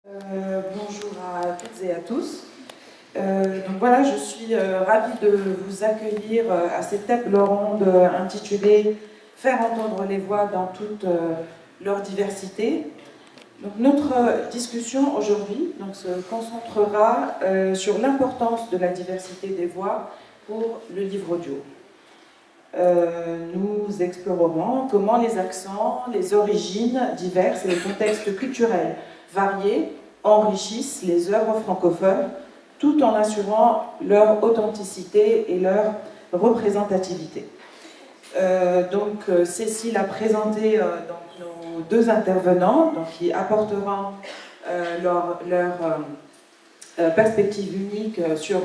Bonjour à toutes et à tous. Donc voilà, je suis ravie de vous accueillir à cette table ronde intitulée Faire entendre les voix dans toute leur diversité. Donc notre discussion aujourd'hui se concentrera sur l'importance de la diversité des voix pour le livre audio. Nous explorerons comment les accents, les origines diverses et les contextes culturels variés enrichissent les œuvres francophones tout en assurant leur authenticité et leur représentativité. Cécile a présenté nos deux intervenants qui apporteront leur perspective unique sur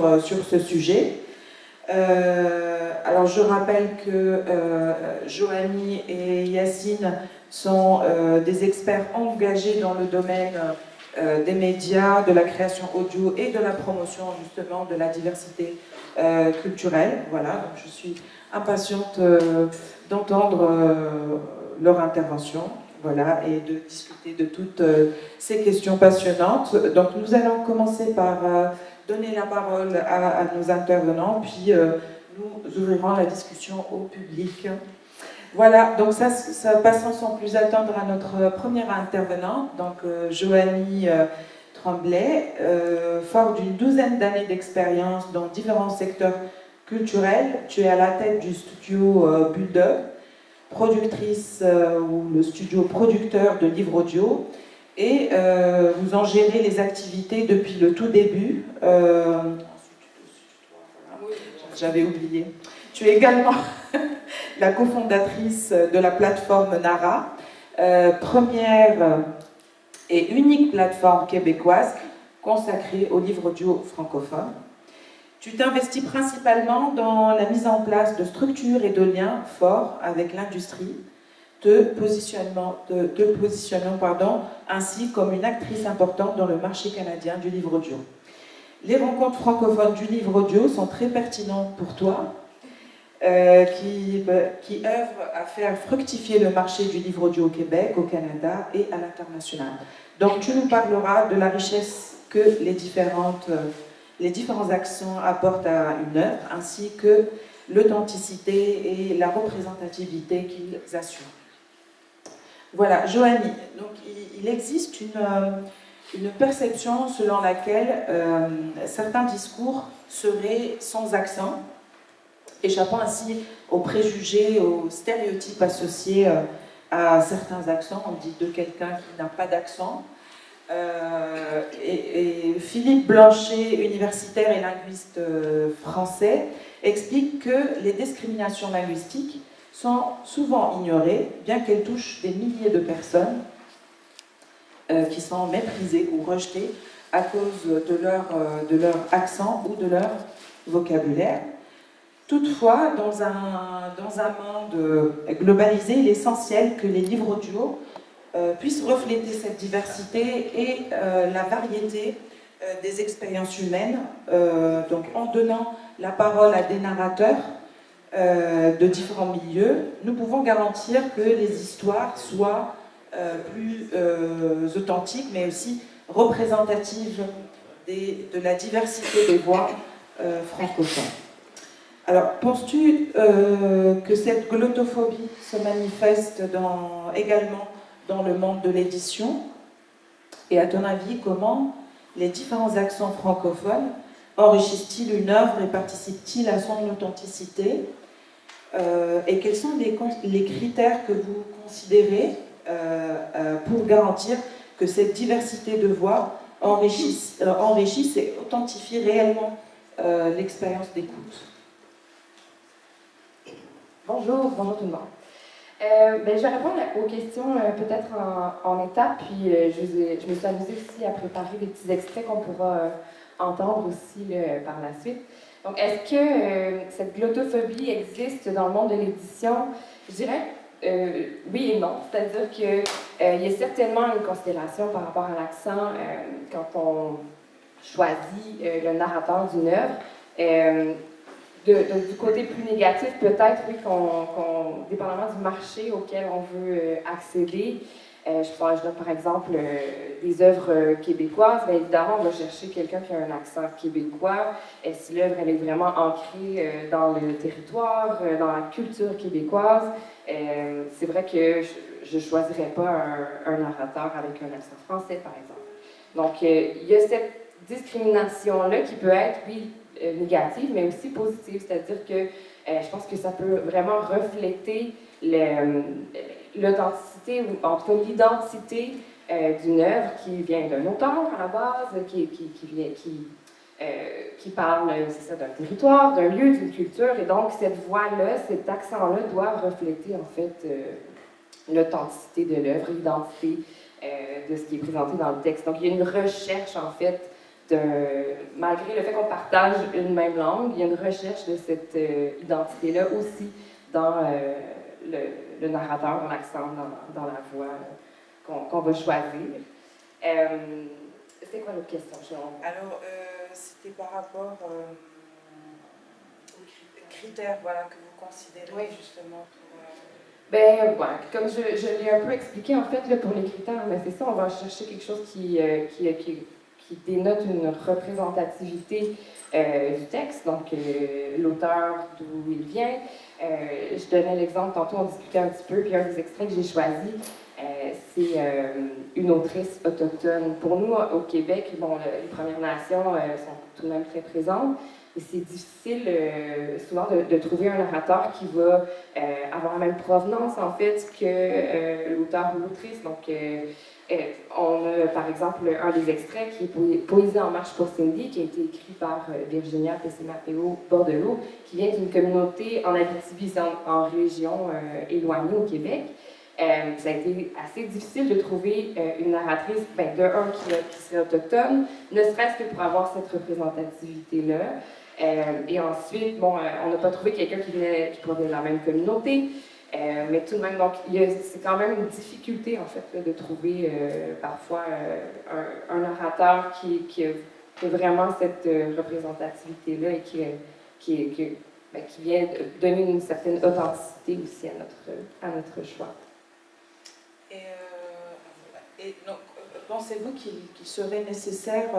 ce sujet. Alors je rappelle que Joanie et Yacine sont des experts engagés dans le domaine des médias, de la création audio et de la promotion justement de la diversité culturelle. Voilà, donc je suis impatiente d'entendre leur intervention, voilà, et de discuter de toutes ces questions passionnantes. Donc nous allons commencer par donner la parole à nos intervenants, puis nous ouvrirons la discussion au public. Voilà, donc ça passons sans plus attendre à notre première intervenante, donc Joanie Tremblay, fort d'une douzaine d'années d'expérience dans différents secteurs culturels. Tu es à la tête du studio Bulldog, productrice ou le studio producteur de livres audio, et vous en gérez les activités depuis le tout début. J'avais oublié. Tu es également la cofondatrice de la plateforme Nara, première et unique plateforme québécoise consacrée aux livres audio francophones. Tu t'investis principalement dans la mise en place de structures et de liens forts avec l'industrie, te positionnant ainsi comme une actrice importante dans le marché canadien du livre audio. Les rencontres francophones du livre audio sont très pertinentes pour toi, qui œuvre à faire fructifier le marché du livre audio au Québec, au Canada et à l'international. Donc tu nous parleras de la richesse que les différents accents apportent à une œuvre, ainsi que l'authenticité et la représentativité qu'ils assurent. Voilà, Joanie, donc il existe une perception selon laquelle certains discours seraient sans accent, échappant ainsi aux préjugés, aux stéréotypes associés à certains accents. On dit de quelqu'un qui n'a pas d'accent. Et Philippe Blanchet, universitaire et linguiste français, explique que les discriminations linguistiques sont souvent ignorées, bien qu'elles touchent des milliers de personnes qui sont méprisées ou rejetées à cause de leur accent ou de leur vocabulaire. Toutefois, dans un monde globalisé, il est essentiel que les livres audio puissent refléter cette diversité et la variété des expériences humaines, donc en donnant la parole à des narrateurs de différents milieux, nous pouvons garantir que les histoires soient plus authentiques, mais aussi représentatives de la diversité des voix francophones. Alors, penses-tu que cette glottophobie se manifeste également dans le monde de l'édition? Et à ton avis, comment les différents accents francophones enrichissent-ils une œuvre et participent-ils à son authenticité? Et quels sont les critères que vous considérez pour garantir que cette diversité de voix enrichisse et authentifie réellement l'expérience d'écoute? Bonjour tout le monde. Je vais répondre aux questions peut-être en étapes, puis je me suis amusée aussi à préparer des petits extraits qu'on pourra entendre aussi par la suite. Donc, est-ce que cette glottophobie existe dans le monde de l'édition? Je dirais oui et non, c'est-à-dire qu'il y a certainement une considération par rapport à l'accent quand on choisit le narrateur d'une œuvre. Du côté plus négatif, peut-être, oui, dépendamment du marché auquel on veut accéder, Je donne par exemple des œuvres québécoises. Bien évidemment, on va chercher quelqu'un qui a un accent québécois. Et si l'œuvre elle est vraiment ancrée dans le territoire, dans la culture québécoise, c'est vrai que je ne choisirais pas un narrateur avec un accent français, par exemple. Donc, il y a cette discrimination-là qui peut être, oui, négative, mais aussi positive. C'est-à-dire que je pense que ça peut vraiment refléter l'authenticité, ou en tout cas l'identité d'une œuvre qui vient d'un auteur à la base, qui parle, c'est ça, d'un territoire, d'un lieu, d'une culture. Et donc, cette voix-là, cet accent-là doit refléter, en fait, l'authenticité de l'œuvre, l'identité de ce qui est présenté dans le texte. Donc, il y a une recherche, en fait, malgré le fait qu'on partage une même langue, il y a une recherche de cette identité-là aussi dans le narrateur, dans l'accent, dans la voix qu'on va choisir. C'est quoi l'autre question, Jean? Alors, c'était par rapport aux critères, voilà, que vous considérez justement pour... Ben, ouais, comme je l'ai un peu expliqué, en fait, là, pour les critères, mais c'est ça, on va chercher quelque chose qui dénote une représentativité du texte, donc l'auteur, d'où il vient. Je donnais l'exemple, tantôt on discutait un petit peu, puis un des extraits que j'ai choisi, c'est une autrice autochtone. Pour nous, au Québec, bon, les Premières Nations sont tout de même très présentes, et c'est difficile souvent de trouver un narrateur qui va avoir la même provenance, en fait, que l'auteur ou l'autrice. Donc, on a, par exemple, un des extraits qui est Poésie en marche pour Cindy, qui a été écrit par Virginia Pessimapeo-Bordelot, qui vient d'une communauté en Abitibi, en région éloignée au Québec. Ça a été assez difficile de trouver une narratrice, de un, qui serait autochtone, ne serait-ce que pour avoir cette représentativité-là. Et ensuite, bon, on n'a pas trouvé quelqu'un qui provenait de la même communauté, mais tout de même, donc, c'est quand même une difficulté, en fait, là, de trouver parfois un narrateur qui a vraiment cette représentativité-là et qui vient donner une certaine authenticité aussi à notre choix. Et donc, pensez-vous qu'il serait nécessaire,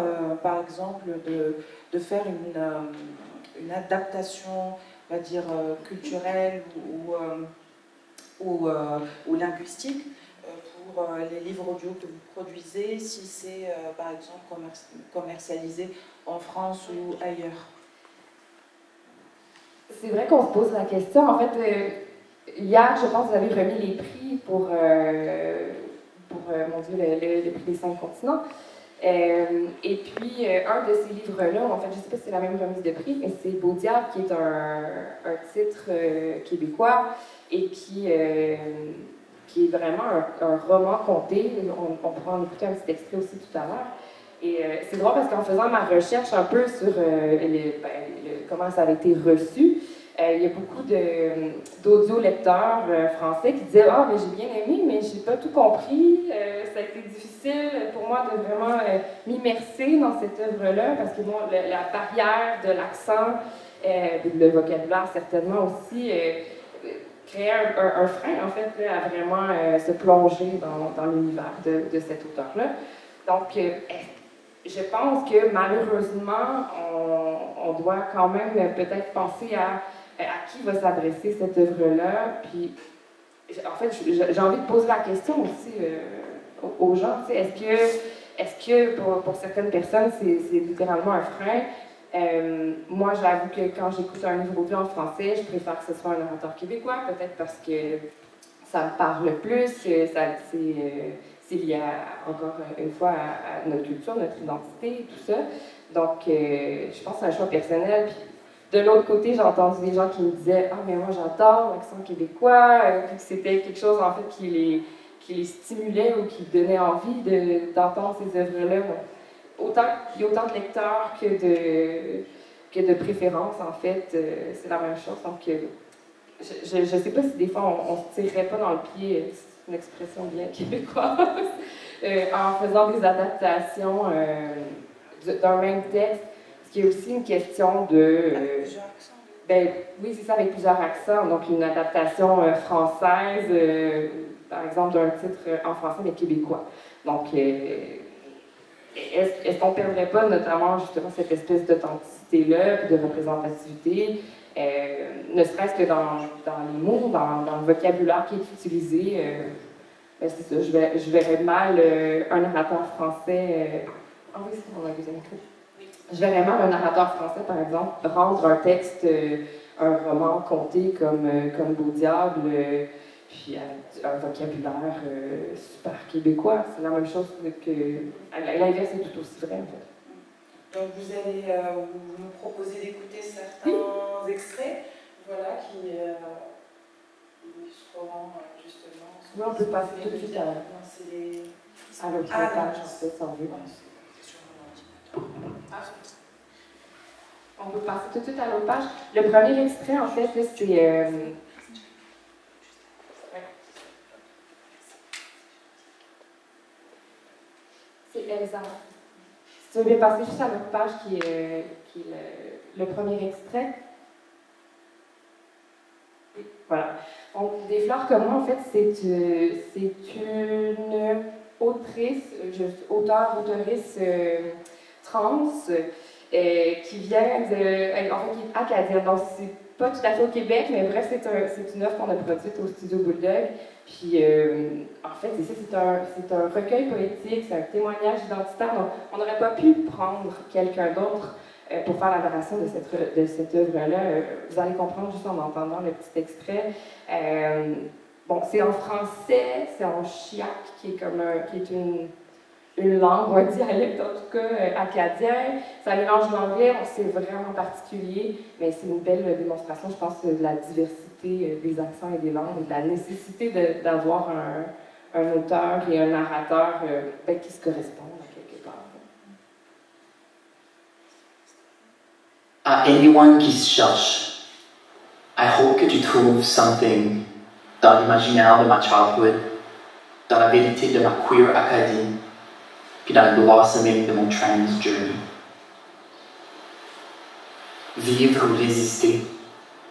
par exemple, de faire une adaptation, on va dire, culturelle ou linguistique pour les livres audio que vous produisez, si c'est, par exemple, commercialisé en France ou ailleurs? C'est vrai qu'on se pose la question. En fait, hier, je pense que vous avez remis les prix pour mon Dieu, le prix des 5 continents. Et puis, un de ces livres-là, en fait, je ne sais pas si c'est la même remise de prix, mais c'est Beau Diable, qui est un titre québécois et qui est vraiment un roman conté. On pourra en écouter un petit extrait aussi tout à l'heure. Et c'est drôle parce qu'en faisant ma recherche un peu sur comment ça avait été reçu, il y a beaucoup d'audio-lecteurs français qui disaient « Ah, mais j'ai bien aimé, mais j'ai pas tout compris. Ça a été difficile pour moi de vraiment m'immerser dans cette œuvre-là parce que bon, la barrière de l'accent, le vocabulaire certainement aussi, créait un frein, en fait, là, à vraiment se plonger dans l'univers de cet auteur-là. Donc, je pense que malheureusement, on doit quand même peut-être penser à qui va s'adresser cette œuvre-là. Puis, en fait, j'ai envie de poser la question aussi aux gens. Est-ce que pour certaines personnes, c'est littéralement un frein? Moi, j'avoue que quand j'écoute un livre audio en français, je préfère que ce soit un narrateur québécois, peut-être parce que ça me parle plus, c'est lié encore une fois à notre culture, notre identité, tout ça. Donc, je pense que c'est un choix personnel. Puis, de l'autre côté, j'ai entendu des gens qui me disaient « Ah, mais moi, j'adore l'accent québécois », que c'était quelque chose, en fait, qui les stimulait ou qui donnait envie d'entendre ces œuvres-là. Il y a autant de lecteurs que de préférences, en fait. C'est la même chose. Donc, je ne sais pas si des fois, on ne se tirerait pas dans le pied, c'est une expression bien québécoise, en faisant des adaptations d'un même texte. Parce qu'il y a aussi une question de... Avec plusieurs accents? Oui, c'est ça, avec plusieurs accents. Donc, une adaptation française par exemple, d'un titre en français, mais québécois. Donc, est-ce qu'on ne perdrait pas notamment justement cette espèce d'authenticité-là, puis de représentativité, ne serait-ce que dans les mots, dans le vocabulaire qui est utilisé? Ben c'est ça, je verrais mal un narrateur français. Ah oui, c'est mon deuxième écrit. Je verrais mal un narrateur français, par exemple, rendre un texte, un roman conté comme Beau Diable, puis un vocabulaire super québécois. C'est la même chose que. L'inverse est tout aussi vrai, en fait. Donc vous allez vous me proposer d'écouter certains extraits, voilà, qui seront justement. Oui, on peut passer tout de suite à l'autre page, en fait, sans vue. On peut passer tout de suite à l'autre page. Le premier extrait, en fait, c'est. C'est Elsa. Si tu veux bien passer juste à l'autre page qui est le premier extrait. Oui, voilà. Donc, Des fleurs comme moi, en fait, c'est une auteuresse trans qui vient qui est acadienne. Donc, c'est pas tout à fait au Québec, mais bref, c'est une œuvre qu'on a produite au Studio Bulldog. Puis, en fait, c'est un recueil poétique, c'est un témoignage identitaire. Donc, on n'aurait pas pu prendre quelqu'un d'autre pour faire la narration de cette œuvre-là. Vous allez comprendre juste en entendant le petit extrait. Bon, c'est en français, c'est en chiac, qui est une langue, un dialecte en tout cas acadien. Ça mélange l'anglais, c'est vraiment particulier, mais c'est une belle démonstration, je pense, de la diversité des accents et des langues, et de la nécessité d'avoir un auteur et un narrateur qui se correspondent quelque part. À anyone qui se cherche, I hope que tu trouves something dans l'imaginaire de ma childhood, dans la vérité de ma queer Acadie, puis dans le blossoming de mon trans journey. Vivre ou résister,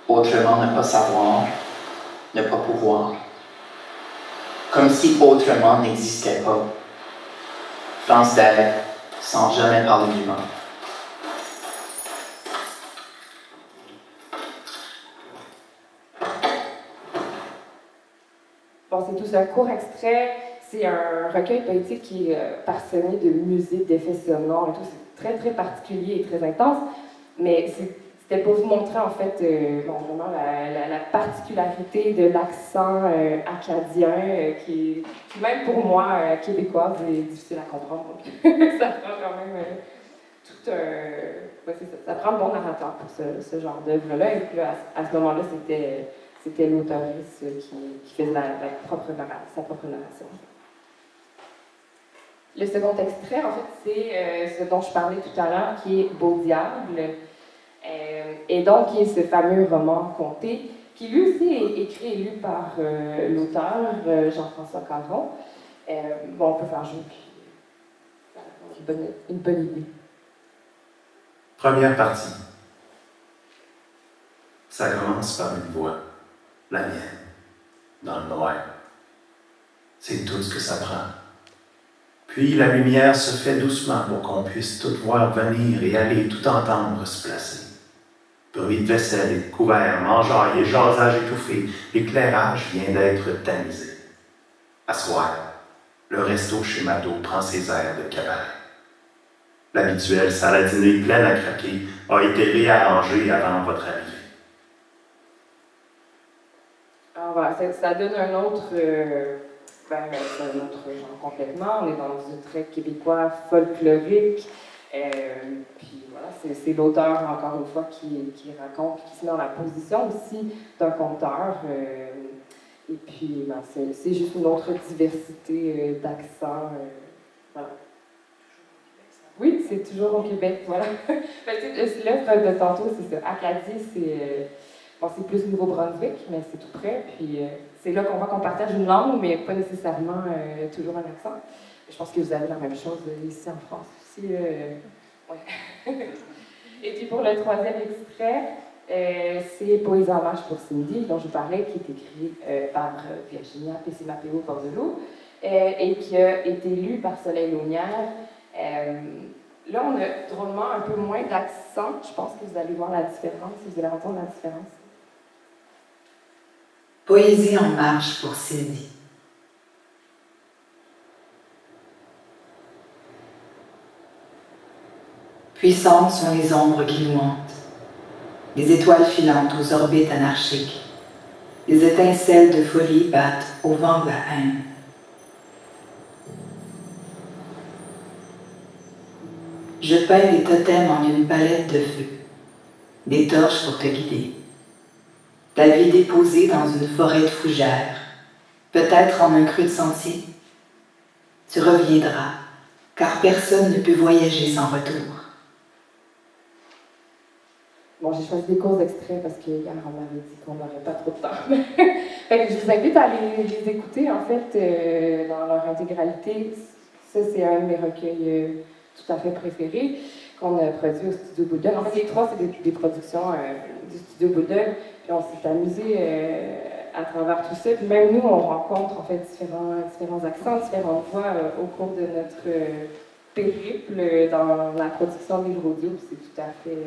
autrement ne pas savoir, ne pas pouvoir. Comme si autrement n'existait pas. France d'elle, sans jamais parler d'humain. Bon, c'est tout un court extrait. C'est un recueil poétique qui est parsemé de musique, d'effets sonores et tout. C'est très, très particulier et très intense. Mais c'était pour vous montrer, en fait, vraiment la particularité de l'accent acadien qui, même pour moi, québécoise, est difficile à comprendre. Donc, ça prend quand même tout un... Ouais, c'est ça. Ça prend le bon narrateur pour ce genre d'œuvre-là. Et puis, à ce moment-là, c'était l'auteuresse qui faisait sa propre narration. Le second extrait, en fait, c'est ce dont je parlais tout à l'heure, qui est Beau Diable, et donc qui est ce fameux roman conté, qui lui aussi est écrit et lu par l'auteur Jean-François Caron. Bon, on peut faire jouer, puis une bonne idée. Première partie. Ça commence par une voix, la mienne, dans le noir. C'est tout ce que ça prend. Puis la lumière se fait doucement pour qu'on puisse tout voir venir et aller, tout entendre se placer. Bruit de vaisselle et de couverts, mangeailles et jasage étouffé, l'éclairage vient d'être tamisé. À soir, le resto chez Mado prend ses airs de cabaret. L'habituelle salle à dîner pleine à craquer a été réarrangée avant votre arrivée. Alors voilà, ça donne un autre genre complètement. On est dans du trait québécois folklorique. Puis voilà, c'est l'auteur, encore une fois, qui raconte, qui se met dans la position aussi d'un conteur. Et puis, c'est juste une autre diversité d'accents. Voilà. Oui, c'est toujours au Québec, voilà. L'œuvre de tantôt, c'est ça. Acadie, c'est plus Nouveau-Brunswick, mais c'est tout près. Puis c'est là qu'on voit qu'on partage une langue, mais pas nécessairement toujours un accent. Je pense que vous avez la même chose ici en France aussi. Ouais. Et puis pour le troisième extrait, C'est Poésie en marche pour Cindy, dont je parlais, qui est écrit par Virginia Pessimapeo-Bordelot et qui a été lu par Soleil Launière. Là, on a drôlement un peu moins d'accent. Je pense que vous allez voir la différence, vous allez entendre la différence. Poésie en marche pour Cindy. Puissantes sont les ombres qui nous hantent, les étoiles filantes aux orbites anarchiques, les étincelles de folie battent au vent de la haine. Je peins les totems en une palette de feu, des torches pour te guider. Ta vie déposée dans une forêt de fougères, peut-être en un creux de sentier. Tu reviendras, car personne ne peut voyager sans retour. Bon, j'ai choisi des courts extraits parce qu'hier, on m'avait dit qu'on n'aurait pas trop de temps. Fait que je vous invite à les écouter, en fait, dans leur intégralité. Ça, c'est un de mes recueils tout à fait préférés qu'on a produit au Studio Bulldog. En fait, les trois, c'est des productions du Studio Bulldog. Puis on s'est amusé à travers tout ça. Puis même nous, on rencontre, en fait, différents accents, différentes voix au cours de notre périple dans la production de livres audio. C'est tout à fait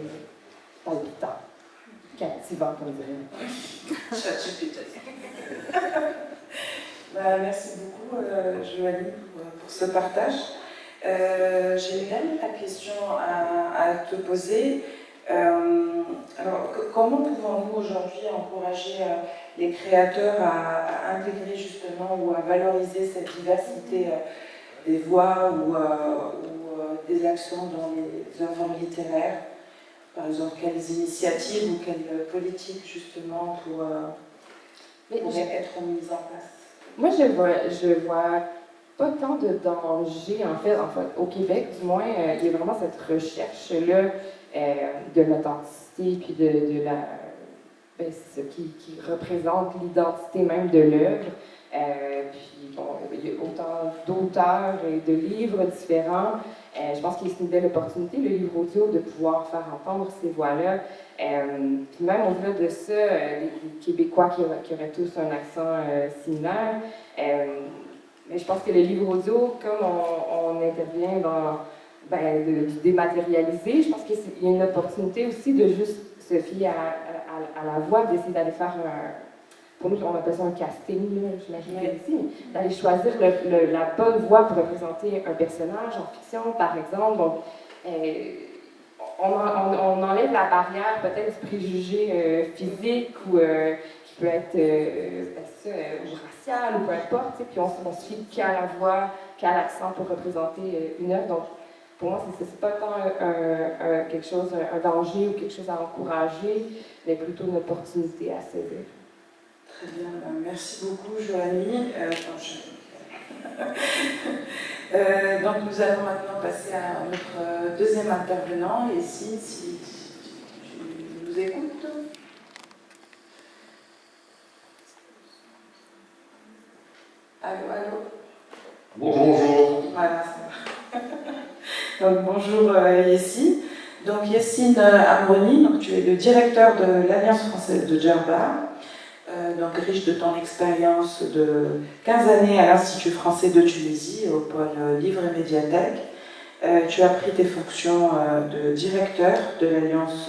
palpitant, captivant, comme dirait. Merci beaucoup, Joanie, pour ce partage. J'ai même la question à te poser. Alors, comment pouvons-nous aujourd'hui encourager les créateurs à intégrer justement ou à valoriser cette diversité des voix ou des accents dans les œuvres littéraires? Par exemple, quelles initiatives ou quelles politiques justement pourraient être mises en place? Moi, je vois pas tant de danger, en fait, au Québec, du moins, il y a vraiment cette recherche-là de l'authenticité, puis de la... ce qui représente l'identité même de l'œuvre. Puis, bon, il y a autant d'auteurs et de livres différents. Je pense qu'il y a une belle opportunité, le livre audio, de pouvoir faire entendre ces voix-là. Puis même au-delà de ça, les Québécois qui auraient tous un accent similaire. Mais je pense que le livre audio, comme on intervient dans du dématérialisé, je pense qu'il y a une opportunité aussi de juste se fier à la voix, d'essayer d'aller faire pour nous, on appelle ça un casting, j'imagine ici, d'aller choisir la bonne voix pour représenter un personnage en fiction, par exemple. Donc, on enlève la barrière peut-être du préjugé physique ou qui peut être racial ou peu importe, puis on se fie qu'à la voix, qu'à l'accent pour représenter une œuvre. Donc, pour moi, c'est pas tant quelque chose, un danger ou quelque chose à encourager, mais plutôt une opportunité à saisir. Très bien, merci beaucoup Joanie. Donc nous allons maintenant passer à notre deuxième intervenant, et si tu nous écoutes. Allô. Bonjour. Voilà, ça va. Donc bonjour Yessi. Donc Yessine Amroni, donc tu es le directeur de l'Alliance française de Djerba. Donc riche de ton expérience de 15 années à l'Institut français de Tunisie, au pôle livre et médiathèque. Tu as pris tes fonctions de directeur de l'Alliance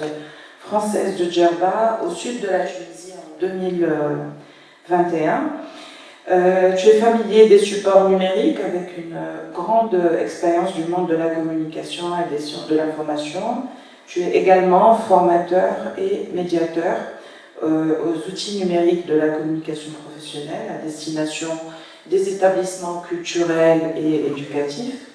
française de Djerba au sud de la Tunisie en 2021. Tu es familier des supports numériques avec une grande expérience du monde de la communication et des sciences de l'information. Tu es également formateur et médiateur aux outils numériques de la communication professionnelle à destination des établissements culturels et éducatifs.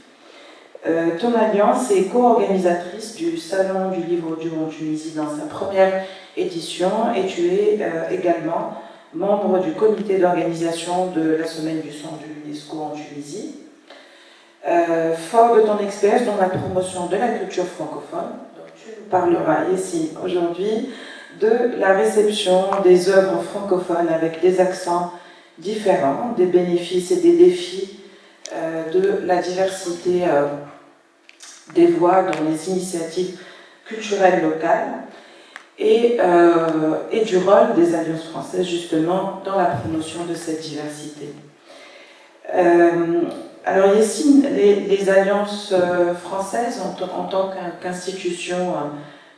Ton alliance est co-organisatrice du Salon du livre audio en Tunisie dans sa première édition, et tu es également membre du comité d'organisation de la Semaine du son de l'UNESCO en Tunisie. Fort de ton expérience dans la promotion de la culture francophone, donc tu nous parleras ici aujourd'hui de la réception des œuvres francophones avec des accents différents, des bénéfices et des défis de la diversité des voix dans les initiatives culturelles locales. et du rôle des alliances françaises justement dans la promotion de cette diversité. Alors ici, les alliances françaises en tant qu'institution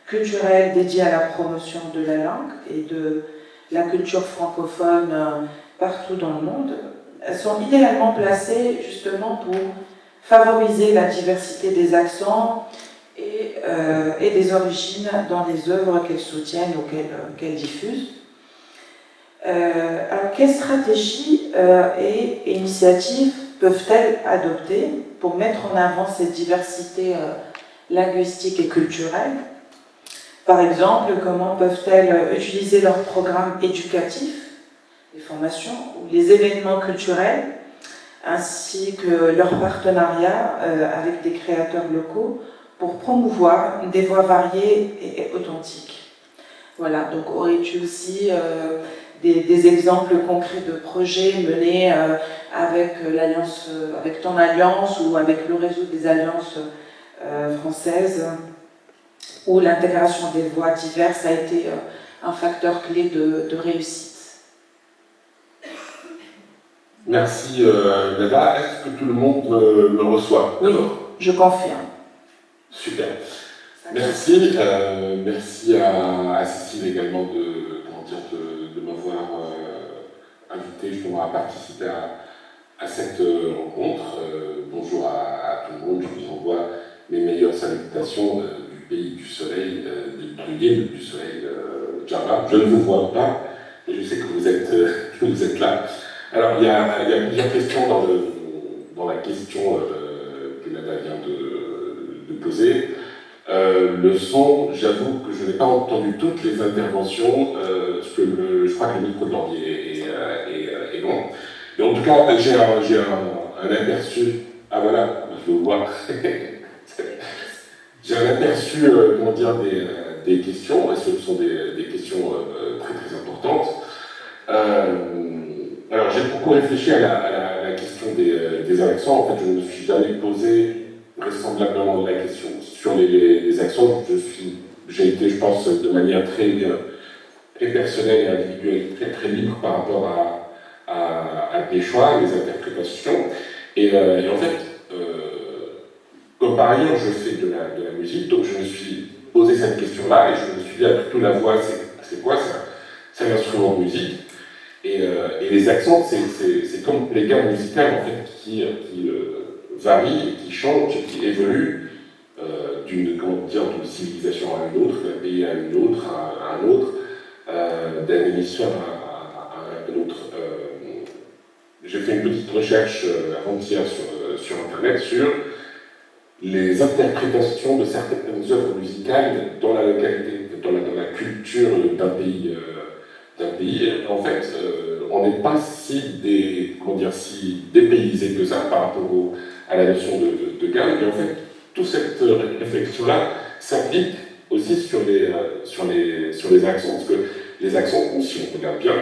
culturelle dédiée à la promotion de la langue et de la culture francophone partout dans le monde, elles sont idéalement placées justement pour favoriser la diversité des accents et des origines dans les œuvres qu'elles soutiennent ou qu'elles diffusent. Alors, quelles stratégies et initiatives peuvent-elles adopter pour mettre en avant cette diversité linguistique et culturelle? Par exemple, comment peuvent-elles utiliser leurs programmes éducatifs, les formations ou les événements culturels, ainsi que leurs partenariats avec des créateurs locaux pour promouvoir des voix variées et authentiques? Voilà, donc aurais-tu aussi des exemples concrets de projets menés avec ton alliance ou avec le réseau des alliances françaises, où l'intégration des voix diverses a été un facteur clé de réussite? Merci Nada. Est-ce que tout le monde me reçoit? Oui, je confirme. Super. Merci. Merci à Cécile également de m'avoir invité justement à participer à cette rencontre. Bonjour à tout le monde. Je vous envoie mes meilleures salutations du pays du soleil, de l'île du soleil Java. Je ne vous vois pas, mais je sais que vous êtes là. Alors, il y a plusieurs questions dans la question que Nada vient de poser. Le son, j'avoue que je n'ai pas entendu toutes les interventions, parce que je crois que le micro de l'ordi est long. Et en tout cas, j'ai un aperçu. Ah voilà, je vous vois. J'ai un aperçu, comment dire, des questions, et ce sont des questions très très importantes. Alors j'ai beaucoup réfléchi à la question des accents. En fait, je ne me suis jamais posé vraisemblablement la question sur les accents. J'ai été, je pense, de manière très personnelle et individuelle, très très libre par rapport à des choix, des interprétations. Et en fait, comme par ailleurs je fais de la musique, donc je me suis posé cette question-là et je me suis dit, après tout, la voix, c'est quoi ça? C'est un instrument de musique. Et les accents, c'est comme les gammes musicales en fait, qui varient, qui changent, qui évoluent d'une civilisation à une autre, d'un pays à une autre, à un autre, d'un hémisphère à un autre. J'ai fait une petite recherche avant-hier sur Internet sur les interprétations de certaines œuvres musicales dans la localité, dans la culture d'un pays. En fait, on n'est pas si dépaysé que ça par rapport à la notion de gamme. Et en fait, toute cette réflexion-là s'applique aussi sur les accents, parce que les accents, si on regarde bien,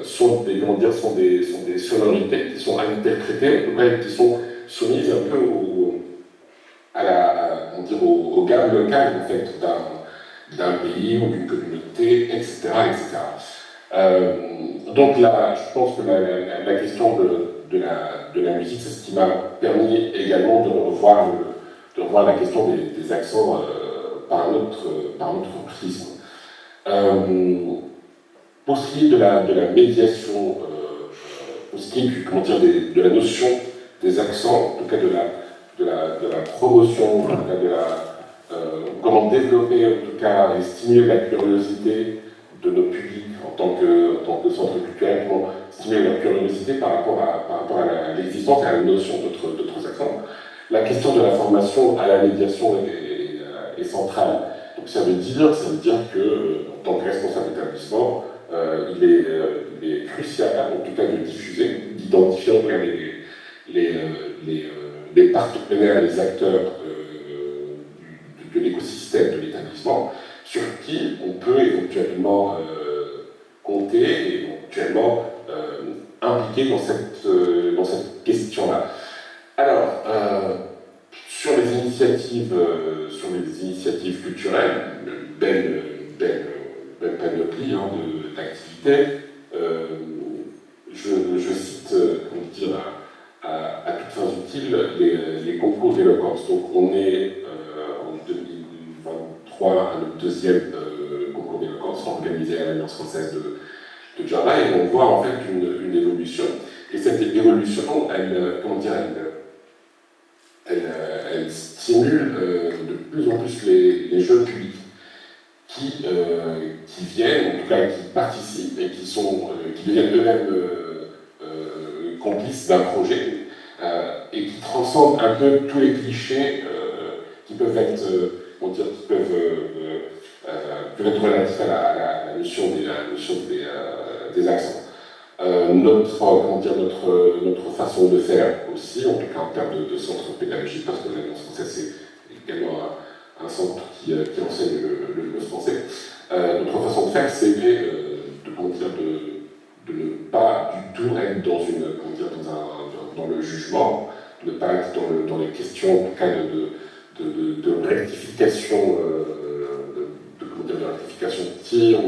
sont des sonorités qui sont interprétées, qui sont soumises un peu aux gammes locales en fait, d'un pays ou d'une communauté, etc. Donc là, je pense que la question de la musique, c'est ce qui m'a permis également de revoir la question des accents par un autre prisme. Pour ce qui est de la médiation, pour ce qui est de la notion des accents, en tout cas de la promotion, en tout cas comment développer, en tout cas, et stimuler la curiosité de nos publics en tant que centre culturel, comment stimuler leur curiosité par rapport à l'existence et à la notion d'autres accents. La question de la formation à la médiation est centrale. Donc ça veut dire que, en tant que responsable d'établissement, il est crucial, en tout cas, de diffuser, d'identifier les partenaires, les acteurs de l'écosystème de l'établissement, sur qui on peut éventuellement compter et éventuellement impliquer dans cette question-là. Alors, sur les initiatives culturelles, panoplie d'activités. Je cite, comment dire, à toutes fins utiles, les concours d'éloquence. Donc on est en 2023 à notre deuxième concours d'éloquence organisé à l'Alliance française de Java, et on voit en fait une évolution. Et cette évolution, elle stimule de plus en plus les jeunes publics qui viennent, en tout cas qui participent et qui deviennent eux-mêmes complices d'un projet et qui transcendent un peu tous les clichés qui peuvent être, relatifs à la notion des accents. Notre façon de faire aussi, en tout cas en termes de centre pédagogique, parce que l'Alliance française c'est également un centre qui enseigne le français. Notre façon de faire, c'est de ne pas du tout être dans le jugement, de ne pas être dans les questions, en tout cas de rectification, de rectification de tir.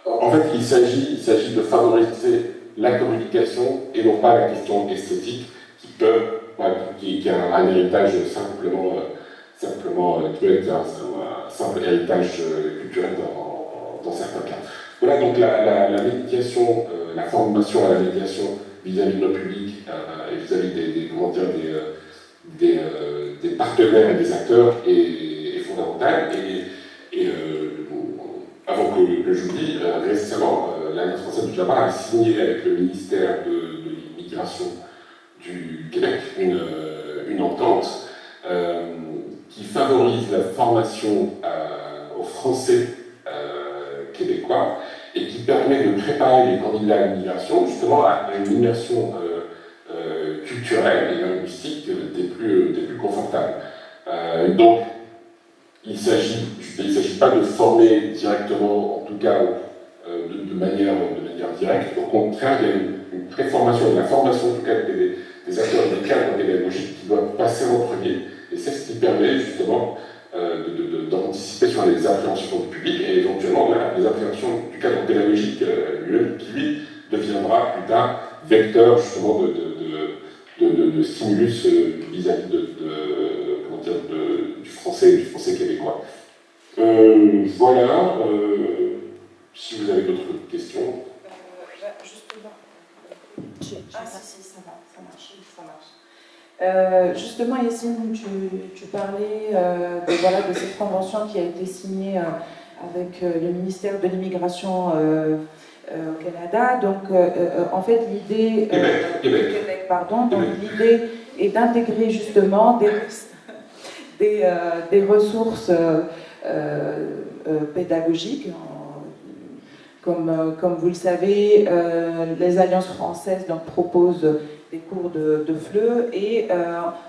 En fait, il s'agit de favoriser la communication et non pas la question esthétique qui a un héritage simplement qui peut être un simple héritage culturel dans certains cas. Voilà, donc la médiation, la formation à la médiation vis-à-vis de nos publics et vis-à-vis des partenaires et des acteurs est fondamentale. Et avant que j'oublie, récemment, l'Alliance française du Java a signé avec le ministère de l'immigration du Québec une entente qui favorise la formation aux Français québécois et qui permet de préparer les candidats à l'immigration justement à une immersion culturelle et linguistique des plus confortables. Donc, il ne s'agit pas de former directement, en tout cas de manière directe. Au contraire, il y a une préformation, la formation en tout cas des acteurs des cadres pédagogiques qui doivent passer en premier. Et c'est ce qui permet justement d'anticiper sur les appréhensions du public et éventuellement les appréhensions du cadre pédagogique qui lui deviendra plus tard vecteur justement de stimulus vis-à-vis du français québécois. Voilà. Si vous avez d'autres questions. Justement. Si, ça marche. Justement, Yacine, tu parlais de cette convention qui a été signée avec le ministère de l'Immigration au Canada. Donc, en fait, l'idée... Québec, pardon. Donc, l'idée est d'intégrer justement des ressources pédagogiques. Comme vous le savez, les Alliances françaises proposent des cours de FLE et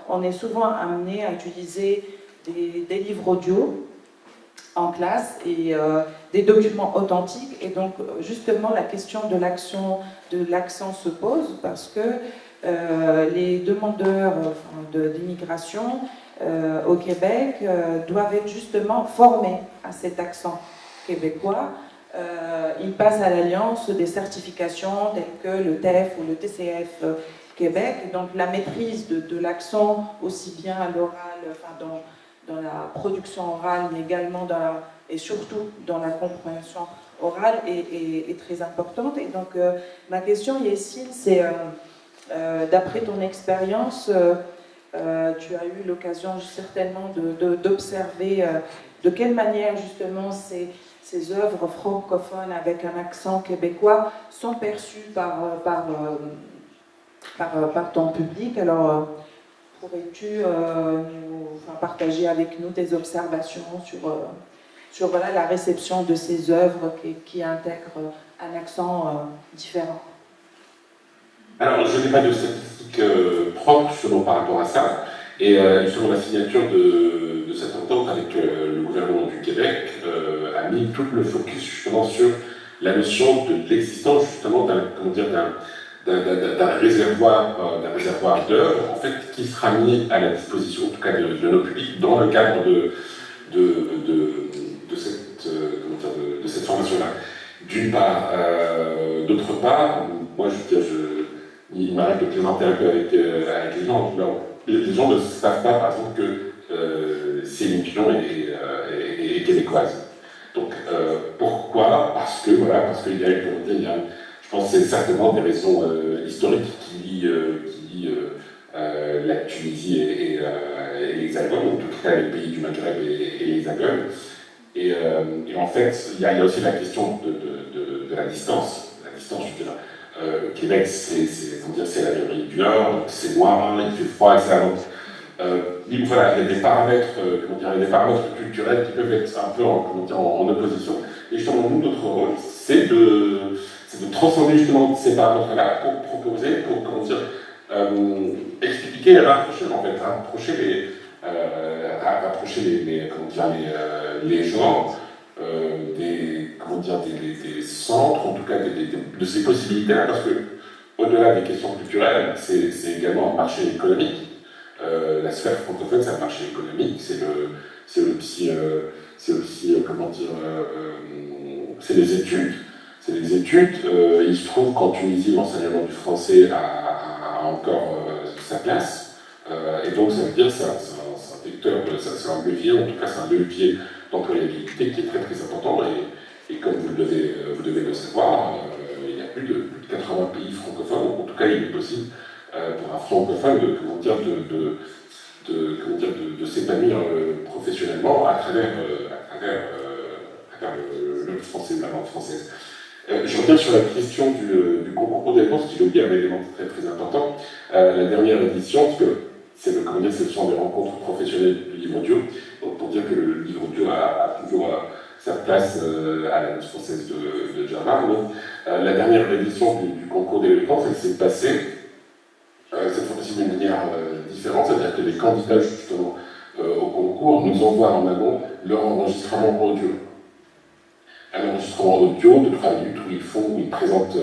on est souvent amené à utiliser des livres audio en classe et des documents authentiques. Et donc, justement, la question de l'accent se pose parce que les demandeurs d'immigration au Québec doivent être justement formés à cet accent québécois. Ils passent à l'Alliance des certifications telles que le TEF ou le TCF Québec. Donc la maîtrise de l'accent, aussi bien à l'oral, dans la production orale, mais également et surtout dans la compréhension orale est très importante. Et donc ma question, Yacine, c'est d'après ton expérience, tu as eu l'occasion certainement d'observer de quelle manière justement ces œuvres francophones avec un accent québécois sont perçues par ton public. Alors, pourrais-tu partager avec nous tes observations sur la réception de ces œuvres qui intègrent un accent différent? Alors, je n'ai pas de statistiques propres justement par rapport à ça. Et justement, la signature de cette entente avec le gouvernement du Québec a mis tout le focus justement sur la notion de l'existence justement d'un réservoir d'œuvres en fait qui sera mis à la disposition en tout cas de nos publics dans le cadre de cette formation-là. d'une part. D'autre part, moi je veux dire, il m'arrête de plaisanter un peu avec les gens. Les gens ne savent pas, par exemple, que Céline Dion est québécoise. Donc pourquoi? Parce qu'il y a eu, je pense que c'est certainement des raisons historiques qui lient la Tunisie et l'Hexagone, en tout cas les pays du Maghreb et l'Hexagone. Et en fait, il y a aussi la question de la distance. La distance, je veux dire. Québec, c'est l'Amérique du Nord, donc c'est noir, il fait froid, etc. Donc, voilà, il y a des paramètres, des paramètres culturels qui peuvent être un peu en opposition. Et justement, nous, notre rôle, c'est de transformer justement ces paramètres-là pour proposer, pour expliquer et rapprocher, en fait, rapprocher les gens des centres, en tout cas de ces possibilités-là, parce que au-delà des questions culturelles, c'est également un marché économique. La sphère francophone, c'est un marché économique, c'est aussi c'est des études. C'est des études. Il se trouve qu'en Tunisie, l'enseignement du français a encore sa place. Et donc, ça veut dire que c'est un vecteur, c'est un levier, en tout cas, c'est un levier d'employabilité qui est très très important. Et comme vous devez le savoir, il y a plus de 80 pays francophones. En tout cas, il est possible pour un francophone de s'épanouir professionnellement à travers le français, la langue française. Je reviens sur la question du concours des bourses, qui est oublié un élément très très important. La dernière édition, parce que ce sont des rencontres professionnelles du livre audio, donc pour dire que le livre audio a toujours sa place à la Noce française de Germain. Donc, la dernière édition du concours des récompenses, elle s'est passée cette fois-ci d'une manière différente, c'est-à-dire que les candidats justement au concours nous envoient en amont leur enregistrement audio. Un enregistrement audio de 3 minutes où ils présentent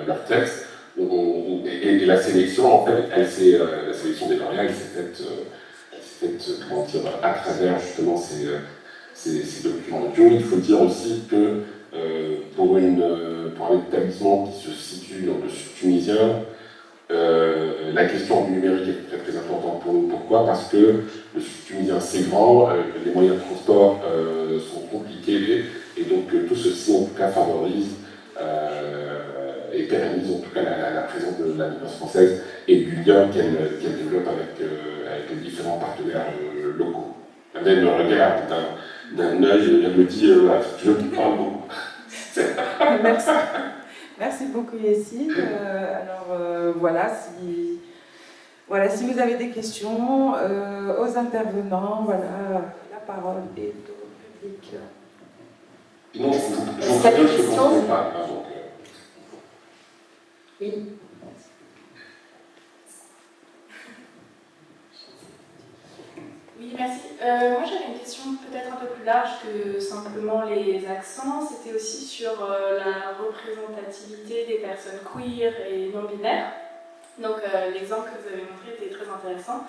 leur texte. Et la sélection, en fait, la sélection des lauréats, elle s'est faite à travers justement ces documents audio. Il faut dire aussi que pour un établissement qui se situe dans le sud tunisien, la question du numérique est très très importante pour nous. Pourquoi? Parce que le sud tunisien c'est grand, les moyens de transport sont compliqués, et donc tout ceci en tout cas favorise et pérennise en tout cas la présence de la Noce française et du lien qu'elle développe avec les différents partenaires locaux. Elle me regarde d'un œil, elle me dit je te parle beaucoup. Merci. Merci beaucoup Yessine. Si vous avez des questions aux intervenants, voilà, la parole est au public. Non, je vous préviens, je ne comprends pas. Oui. Oui, merci. Moi, j'avais une question peut-être un peu plus large que simplement les accents. C'était aussi sur la représentativité des personnes queer et non-binaires. Donc, l'exemple que vous avez montré était très intéressant.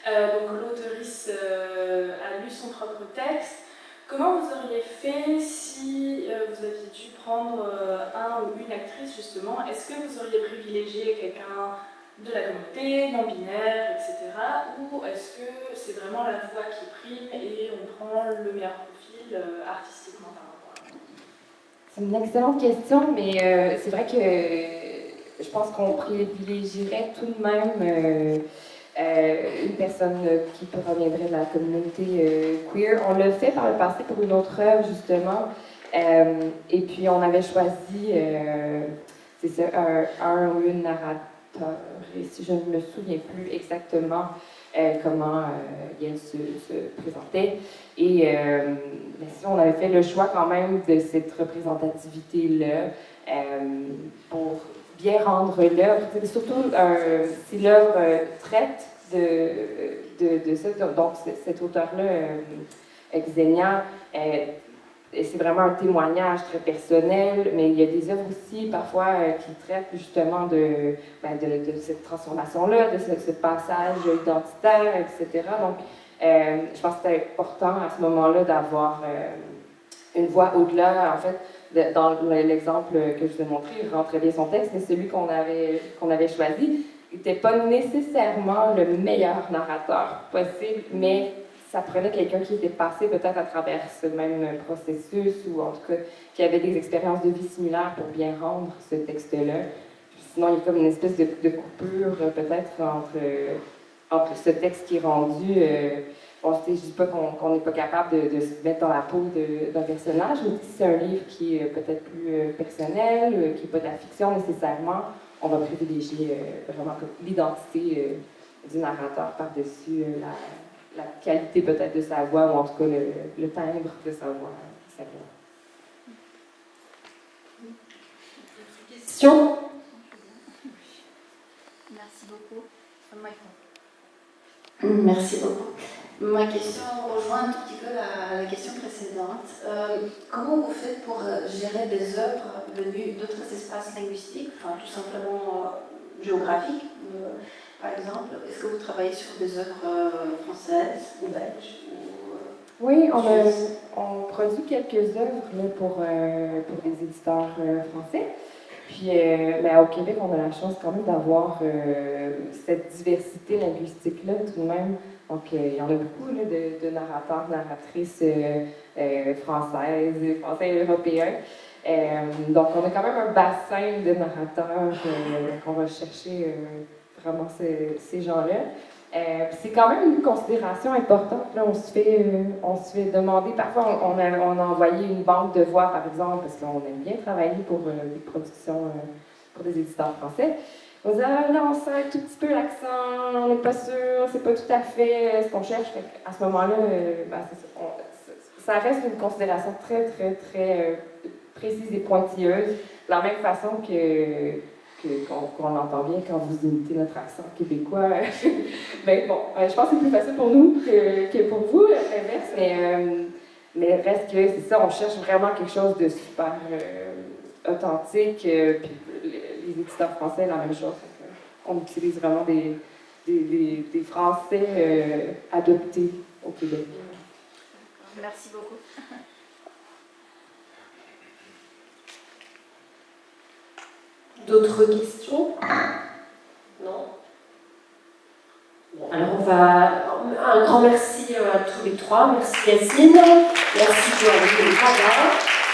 Donc, l'auteurice a lu son propre texte. Comment vous auriez fait si vous aviez dû prendre un ou une actrice, justement? Est-ce que vous auriez privilégié quelqu'un de la communauté, non-binaire, etc. Ou est-ce que c'est vraiment la voix qui prime et on prend le meilleur profil artistiquement parlant? C'est une excellente question, mais c'est vrai que je pense qu'on privilégierait tout de même une personne qui proviendrait de la communauté queer. On l'a fait par le passé pour une autre œuvre, justement, et puis on avait choisi, c'est ça, un ou une narratrice. Et si je ne me souviens plus exactement comment elle se présentait. Et sinon, on avait fait le choix quand même de cette représentativité-là pour bien rendre l'œuvre. Surtout, si l'œuvre traite de ça, donc cet auteur-là, Xenia, et c'est vraiment un témoignage très personnel, mais il y a des œuvres aussi parfois qui traitent justement de cette transformation-là, de ce passage identitaire, etc. Donc, je pense que c'est important à ce moment-là d'avoir une voix au-delà, en fait, dans l'exemple que je vous ai montré, il rentrait bien son texte, mais celui qu'on avait choisi n'était pas nécessairement le meilleur narrateur possible, mais ça prenait quelqu'un qui était passé peut-être à travers ce même processus, ou en tout cas qui avait des expériences de vie similaires pour bien rendre ce texte-là. Sinon, il y a comme une espèce de coupure peut-être entre ce texte qui est rendu. Bon, je ne dis pas qu'on n'est pas capable de se mettre dans la peau d'un personnage, mais si c'est un livre qui est peut-être plus personnel, qui n'est pas de la fiction nécessairement, on va privilégier vraiment l'identité du narrateur par-dessus la qualité peut-être de sa voix, ou en tout cas le timbre de sa voix. Question? Merci beaucoup. Merci beaucoup. Ma question rejoint un tout petit peu la question précédente. Comment vous faites pour gérer des œuvres venues d'autres espaces linguistiques, enfin tout simplement géographiques, par exemple? Est-ce que vous travaillez sur des œuvres françaises ou belges Oui, on produit quelques œuvres là, pour des éditeurs français. Puis au Québec, on a la chance quand même d'avoir cette diversité linguistique-là tout de même. Donc, il y en a beaucoup là, de narrateurs, narratrices français et européens. Donc, on a quand même un bassin de narrateurs qu'on va chercher vraiment ces gens-là. C'est quand même une considération importante. Là, on se fait demander, parfois on a envoyé une banque de voix, par exemple, parce qu'on aime bien travailler pour des productions, pour des éditeurs français. On dit, ah là, on sent un tout petit peu l'accent, on n'est pas sûr, c'est pas tout à fait ce qu'on cherche. À ce moment-là, ça reste une considération très, très, très précise et pointilleuse, de la même façon qu'on l'entend bien quand vous imitez notre accent québécois. Ben, bon, je pense que c'est plus facile pour nous que pour vous, l'inverse, mais reste que c'est ça, on cherche vraiment quelque chose de super authentique. Puis les éditeurs français, la même chose. On utilise vraiment des français adoptés au Québec. Merci beaucoup. D'autres questions? Non? Bon, alors un grand merci à tous les trois. Merci Yacine, merci Joanne et Raga.